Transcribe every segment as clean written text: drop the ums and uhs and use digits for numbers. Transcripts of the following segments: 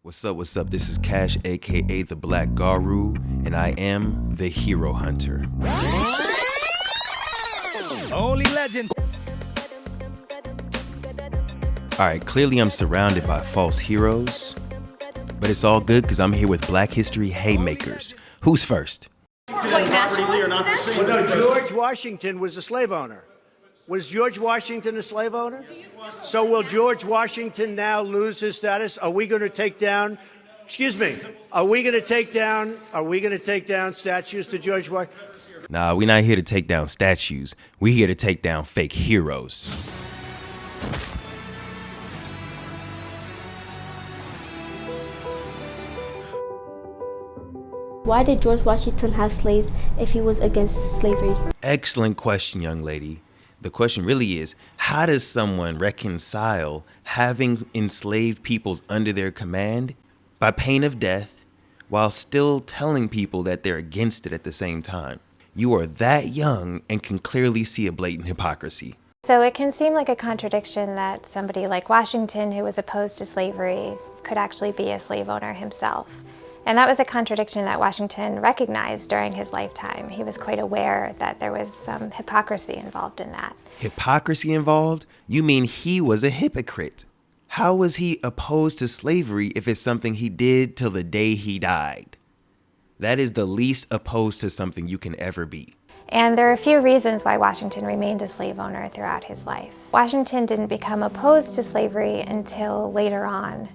What's up, what's up? This is Cash, aka the Black Garou, and I am the Hero Hunter. Only legends. Alright, clearly I'm surrounded by false heroes, but it's all good because I'm here with Black History Haymakers. Who's first? What, nationalists then? Well, no, George Washington was a slave owner. Was George Washington a slave owner? So will George Washington now lose his status? Are we going to take down, are we going to take down statues to George Washington? Nah, we're not here to take down statues. We're here to take down fake heroes. Why did George Washington have slaves if he was against slavery? Excellent question, young lady. The question really is, how does someone reconcile having enslaved peoples under their command by pain of death while still telling people that they're against it at the same time? You are that young and can clearly see a blatant hypocrisy. So it can seem like a contradiction that somebody like Washington, who was opposed to slavery, could actually be a slave owner himself. And that was a contradiction that Washington recognized during his lifetime. He was quite aware that there was some hypocrisy involved in that. Hypocrisy involved? You mean he was a hypocrite? How was he opposed to slavery if it's something he did till the day he died? That is the least opposed to something you can ever be. And there are a few reasons why Washington remained a slave owner throughout his life. Washington didn't become opposed to slavery until later on,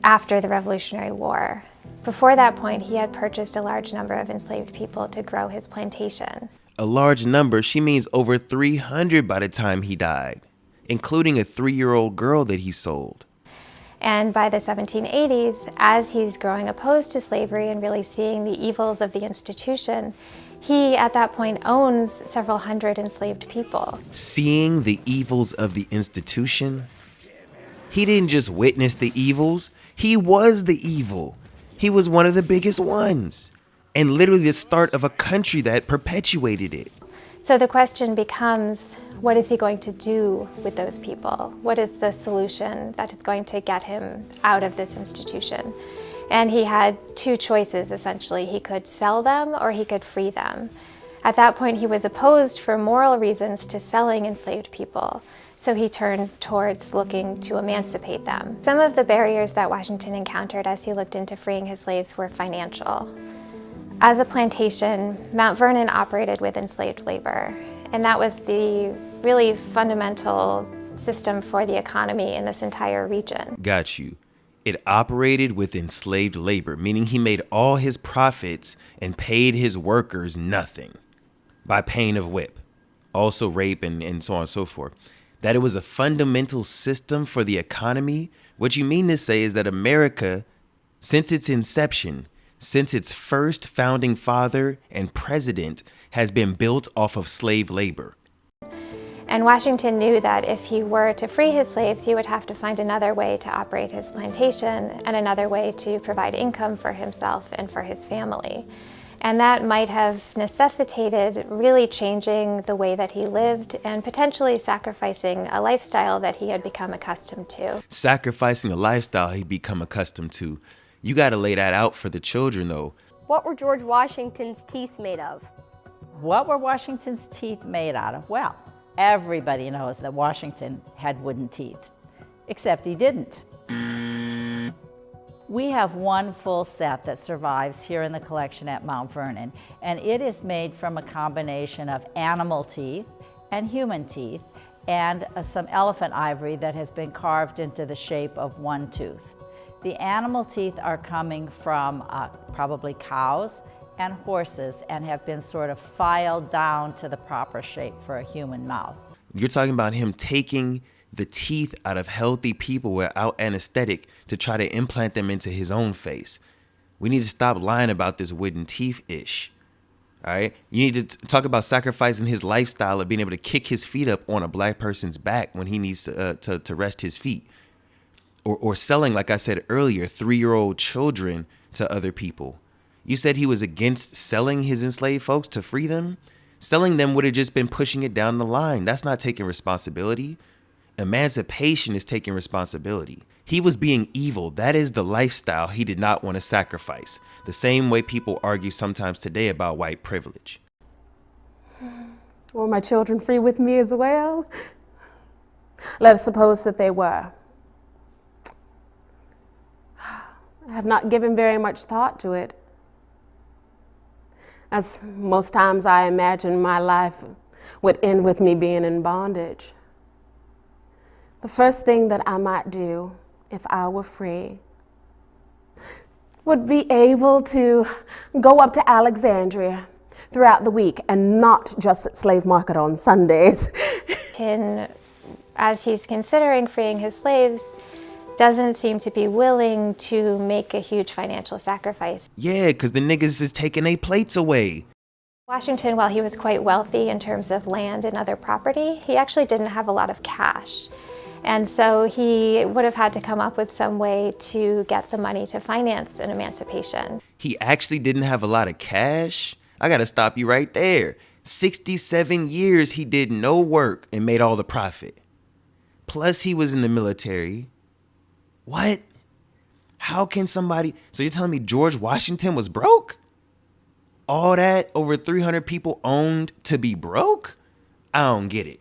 after the Revolutionary War. Before that point, he had purchased a large number of enslaved people to grow his plantation. A large number? She means over 300 by the time he died, including a 3-year-old girl that he sold. And by the 1780s, as he's growing opposed to slavery and really seeing the evils of the institution, he, at that point, owns several hundred enslaved people. Seeing the evils of the institution? He didn't just witness the evils, he was the evil. He was one of the biggest ones, and literally the start of a country that perpetuated it. So the question becomes, what is he going to do with those people? What is the solution that is going to get him out of this institution? And he had two choices, essentially. He could sell them or he could free them. At that point, he was opposed for moral reasons to selling enslaved people. So he turned towards looking to emancipate them. Some of the barriers that Washington encountered as he looked into freeing his slaves were financial. As a plantation, Mount Vernon operated with enslaved labor, and that was the really fundamental system for the economy in this entire region. Got you. It operated with enslaved labor, meaning he made all his profits and paid his workers nothing by pain of whip, also rape and so on and so forth. That it was a fundamental system for the economy. What you mean to say is that America, since its inception, since its first founding father and president, has been built off of slave labor. And Washington knew that if he were to free his slaves, he would have to find another way to operate his plantation and another way to provide income for himself and for his family. And that might have necessitated really changing the way that he lived and potentially sacrificing a lifestyle that he had become accustomed to. Sacrificing a lifestyle he'd become accustomed to. You got to lay that out for the children, though. What were George Washington's teeth made of? What were Washington's teeth made out of? Well, everybody knows that Washington had wooden teeth, except he didn't. We have one full set that survives here in the collection at Mount Vernon, and it is made from a combination of animal teeth and human teeth and some elephant ivory that has been carved into the shape of one tooth. The animal teeth are coming from probably cows and horses and have been sort of filed down to the proper shape for a human mouth. You're talking about him taking the teeth out of healthy people without anesthetic to try to implant them into his own face. We need to stop lying about this wooden teeth-ish. All right? You need to talk about sacrificing his lifestyle of being able to kick his feet up on a black person's back when he needs to rest his feet. Or selling, like I said earlier, 3-year-old children to other people. You said he was against selling his enslaved folks to free them? Selling them would have just been pushing it down the line. That's not taking responsibility. Emancipation is taking responsibility. He was being evil. That is the lifestyle he did not want to sacrifice. The same way people argue sometimes today about white privilege. Were my children free with me as well? Let us suppose that they were. I have not given very much thought to it, as most times I imagine my life would end with me being in bondage. The first thing that I might do if I were free would be able to go up to Alexandria throughout the week and not just at slave market on Sundays. As he's considering freeing his slaves, doesn't seem to be willing to make a huge financial sacrifice. Yeah, because the niggas is taking their plates away. Washington, while he was quite wealthy in terms of land and other property, he actually didn't have a lot of cash. And so he would have had to come up with some way to get the money to finance an emancipation. He actually didn't have a lot of cash? I gotta stop you right there. 67 years he did no work and made all the profit. Plus he was in the military. What? How can somebody... So you're telling me George Washington was broke? All that over 300 people owned to be broke? I don't get it.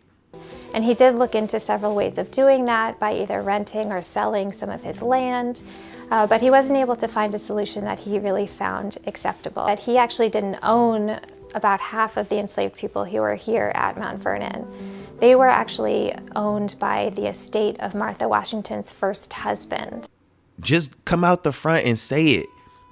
And he did look into several ways of doing that by either renting or selling some of his land, but he wasn't able to find a solution that he really found acceptable. That he actually didn't own about half of the enslaved people who were here at Mount Vernon. They were actually owned by the estate of Martha Washington's first husband. Just come out the front and say it.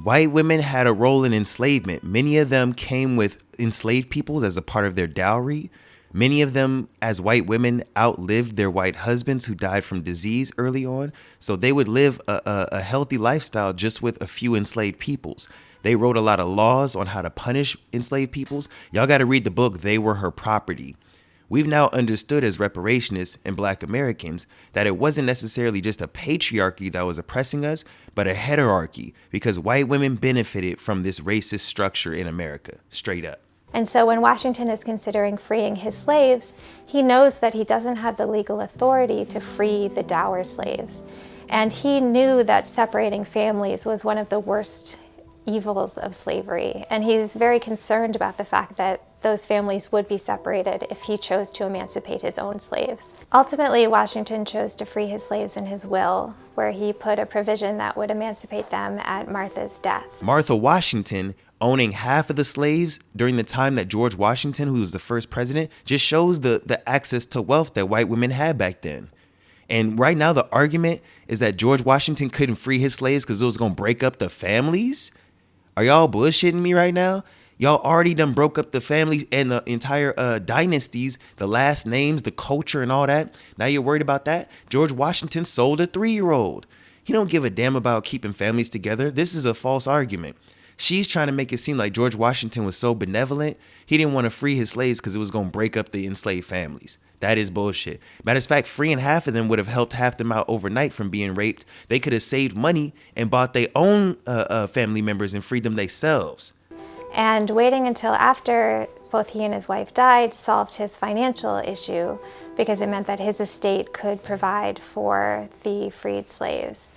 White women had a role in enslavement. Many of them came with enslaved peoples as a part of their dowry. Many of them, as white women, outlived their white husbands who died from disease early on. So they would live a healthy lifestyle just with a few enslaved peoples. They wrote a lot of laws on how to punish enslaved peoples. Y'all got to read the book, They Were Her Property. We've now understood as reparationists and Black Americans that it wasn't necessarily just a patriarchy that was oppressing us, but a heterarchy, because white women benefited from this racist structure in America, straight up. And so when Washington is considering freeing his slaves, he knows that he doesn't have the legal authority to free the dower slaves. And he knew that separating families was one of the worst evils of slavery. And he's very concerned about the fact that those families would be separated if he chose to emancipate his own slaves. Ultimately, Washington chose to free his slaves in his will, where he put a provision that would emancipate them at Martha's death. Martha Washington owning half of the slaves during the time that George Washington, who was the first president, just shows the access to wealth that white women had back then. And right now, the argument is that George Washington couldn't free his slaves because it was going to break up the families. Are y'all bullshitting me right now? Y'all already done broke up the families and the entire dynasties, the last names, the culture and all that. Now you're worried about that? George Washington sold a 3-year-old. He don't give a damn about keeping families together. This is a false argument. She's trying to make it seem like George Washington was so benevolent, he didn't want to free his slaves because it was going to break up the enslaved families. That is bullshit. Matter of fact, freeing half of them would have helped half them out overnight from being raped. They could have saved money and bought their own family members and freed them themselves. And waiting until after both he and his wife died solved his financial issue, because it meant that his estate could provide for the freed slaves.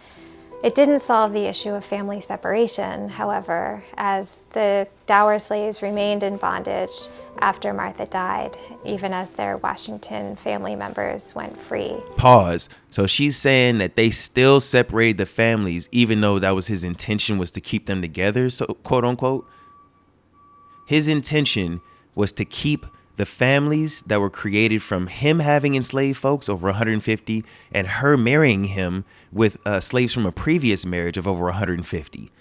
It didn't solve the issue of family separation, however, as the dower slaves remained in bondage after Martha died, even as their Washington family members went free. Pause. So she's saying that they still separated the families, even though that was his intention, was to keep them together, so quote unquote. His intention was to keep the families that were created from him having enslaved folks, over 150, and her marrying him with slaves from a previous marriage of over 150.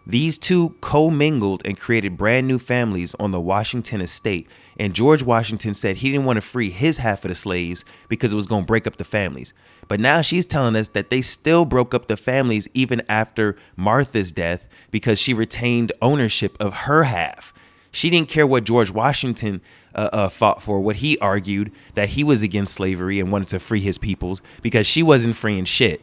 These two commingled and created brand new families on the Washington estate. And George Washington said he didn't want to free his half of the slaves because it was going to break up the families. But now she's telling us that they still broke up the families even after Martha's death because she retained ownership of her half. She didn't care what George Washington fought for, what he argued, that he was against slavery and wanted to free his peoples, because she wasn't freeing shit.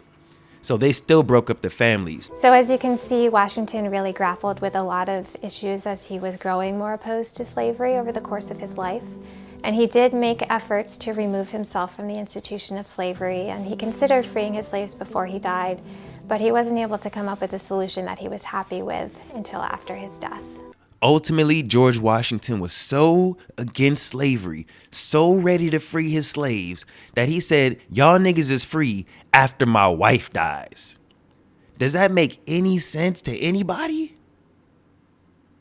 So they still broke up the families. So as you can see, Washington really grappled with a lot of issues as he was growing more opposed to slavery over the course of his life. And he did make efforts to remove himself from the institution of slavery, and he considered freeing his slaves before he died, but he wasn't able to come up with a solution that he was happy with until after his death. Ultimately, George Washington was so against slavery, so ready to free his slaves, that he said, y'all niggas is free after my wife dies. Does that make any sense to anybody?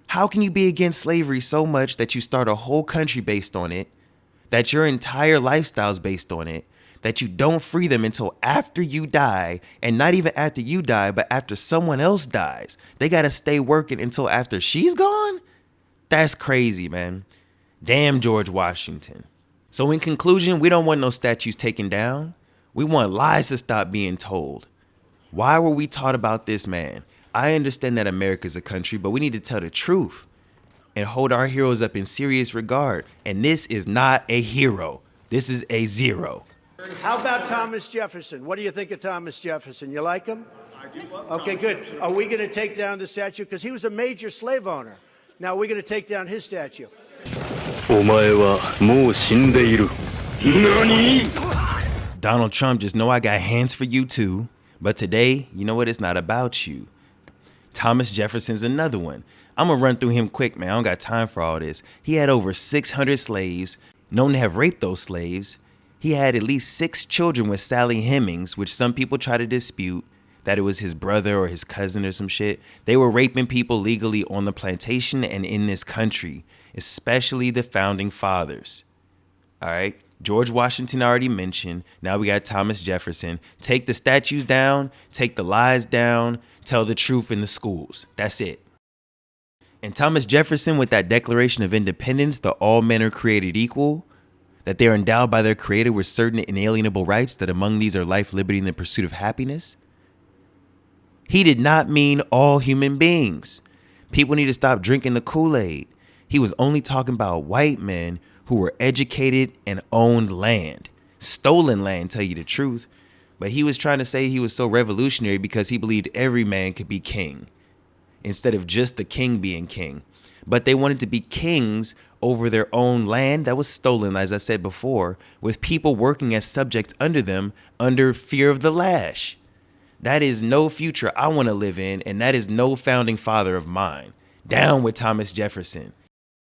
How can you be against slavery so much that you start a whole country based on it, that your entire lifestyle is based on it, that you don't free them until after you die, and not even after you die, but after someone else dies? They got to stay working until after she's gone? That's crazy, man. Damn George Washington. So in conclusion, we don't want no statues taken down. We want lies to stop being told. Why were we taught about this man? I understand that America's a country, but we need to tell the truth and hold our heroes up in serious regard. And this is not a hero. This is a zero. How about Thomas Jefferson? What do you think of Thomas Jefferson? You like him? I do. Okay, good. Are we going to take down the statue? Because he was a major slave owner. Now we're going to take down his statue. Donald Trump, just know I got hands for you too. But today, you know what? It's not about you. Thomas Jefferson's another one. I'm going to run through him quick, man. I don't got time for all this. He had over 600 slaves, known to have raped those slaves. He had at least 6 children with Sally Hemings, which some people try to dispute that it was his brother or his cousin or some shit. They were raping people legally on the plantation and in this country, especially the founding fathers. All right. George Washington already mentioned. Now we got Thomas Jefferson. Take the statues down, take the lies down, tell the truth in the schools. That's it. And Thomas Jefferson, with that Declaration of Independence, that all men are created equal, that they are endowed by their creator with certain inalienable rights, that among these are life, liberty, and the pursuit of happiness. He did not mean all human beings. People need to stop drinking the Kool-Aid. He was only talking about white men who were educated and owned land. Stolen land, tell you the truth. But he was trying to say he was so revolutionary because he believed every man could be king, instead of just the king being king. But they wanted to be kings over their own land that was stolen, as I said before, with people working as subjects under them under fear of the lash. That is no future I want to live in, and that is no founding father of mine. Down with Thomas Jefferson.